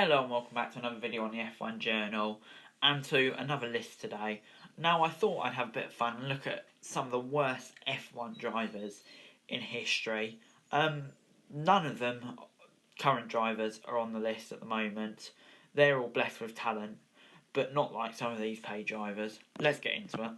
Hello and welcome back to another video on the F1 Journal and to another list today. Now I thought I'd have a bit of fun and look at some of the worst F1 drivers in history. None of them current drivers are on the list at the moment. They're all blessed with talent, but not like some of these paid drivers. Let's get into it.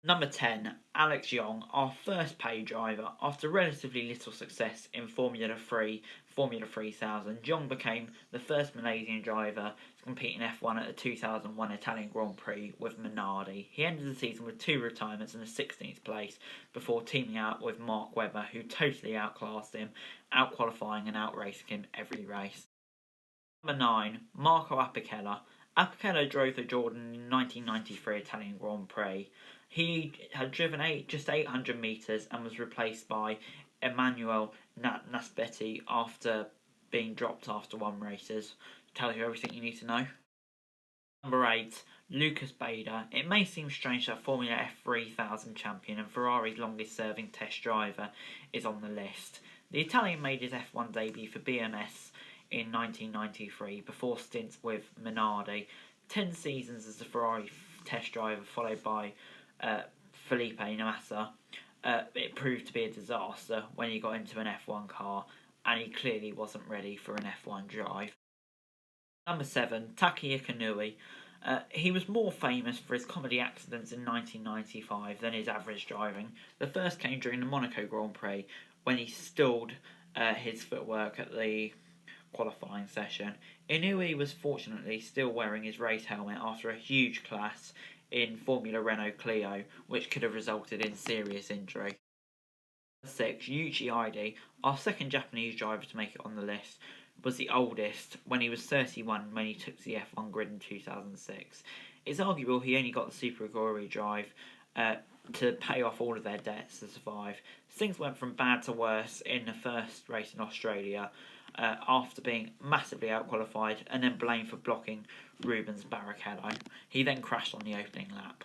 Number 10, Alex Yoong, our first paid driver. After relatively little success in Formula 3000, Yoong became the first Malaysian driver to compete in F1 at the 2001 Italian Grand Prix with Minardi. He ended the season with 2 retirements and a 16th place before teaming out with Mark Webber, who totally outclassed him, outqualifying and outracing him every race. Number 9, Marco Apicella. Apicella drove for Jordan in the 1993 Italian Grand Prix. He had driven just 800 metres and was replaced by Emmanuel Naspetti after being dropped after 1 races. Tells you everything you need to know. Number 8, Lucas Bader. It may seem strange that Formula F3000 champion and Ferrari's longest serving test driver is on the list. The Italian made his F1 debut for BMS in 1993 before stints with Minardi. 10 seasons as a Ferrari test driver followed by Felipe Massa. It proved to be a disaster when he got into an F1 car, and he clearly wasn't ready for an F1 drive. Number 7, Taki Ikanui. He was more famous for his comedy accidents in 1995 than his average driving. The first came during the Monaco Grand Prix when he stalled his footwork at the qualifying session. Inouye was fortunately still wearing his race helmet after a huge crash in Formula Renault Clio, which could have resulted in serious injury. 6, Yuichi Aide, our second Japanese driver to make it on the list, was the oldest when he was 31 when he took to the F1 grid in 2006. It's arguable he only got the Super Aguri drive to pay off all of their debts to survive. Things went from bad to worse in the first race in Australia after being massively outqualified and then blamed for blocking Rubens Barrichello. He then crashed on the opening lap.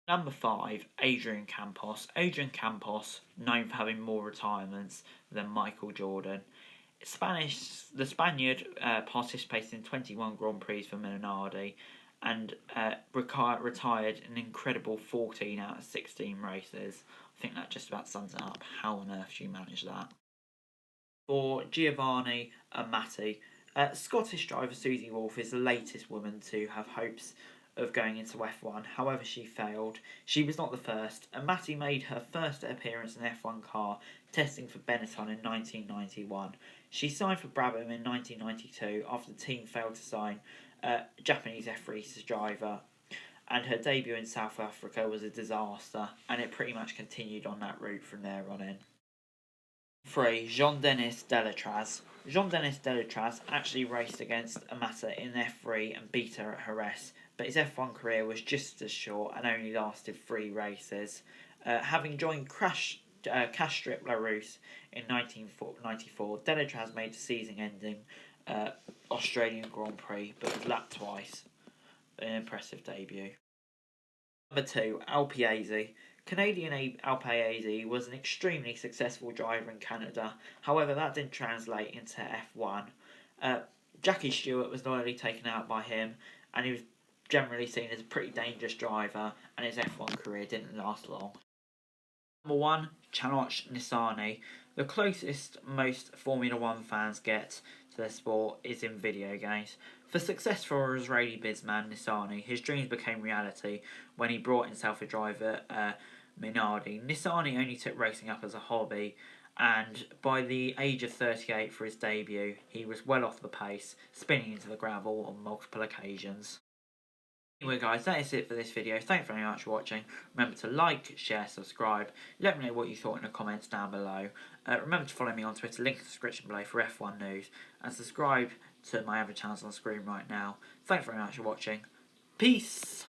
Number 5, Adrian Campos. Adrian Campos, known for having more retirements than Michael Jordan. The Spaniard participated in 21 Grand Prix for Minardi and retired an incredible 14 out of 16 races. I think that just about sums it up. How on earth do you manage that? For Giovanni Amati, Scottish driver Susie Wolff is the latest woman to have hopes of going into F1, however she failed. She was not the first. Amati made her first appearance in an F1 car testing for Benetton in 1991. She signed for Brabham in 1992 after the team failed to sign Japanese F3 driver, and her debut in South Africa was a disaster, and it pretty much continued on that route from there on in. 3, Jean-Denis Delatraz. Jean-Denis Delatraz actually raced against Amata in F3 and beat her at Jerez, but his F1 career was just as short and only lasted 3 races. Having joined Castrip Larousse in 1994, Delatraz made the season-ending Australian Grand Prix, but was lapped twice. An impressive debut. Number 2, Alpiesi. Canadian Alpiesi was an extremely successful driver in Canada, however that didn't translate into F1. Jackie Stewart was not only taken out by him, and he was generally seen as a pretty dangerous driver, and his F1 career didn't last long. Number 1, Chanoch Nisani. The closest most Formula 1 fans get to their sport is in video games. For success for Israeli bizman Nisani, his dreams became reality when he brought himself a driver, Minardi. Nisani only took racing up as a hobby, and by the age of 38 for his debut, he was well off the pace, spinning into the gravel on multiple occasions. Anyway guys, that is it for this video. Thanks very much for watching. Remember to like, share, subscribe. Let me know what you thought in the comments down below. Remember to follow me on Twitter, link in the description below for F1 news. And subscribe to my other channels on the screen right now. Thanks very much for watching. Peace!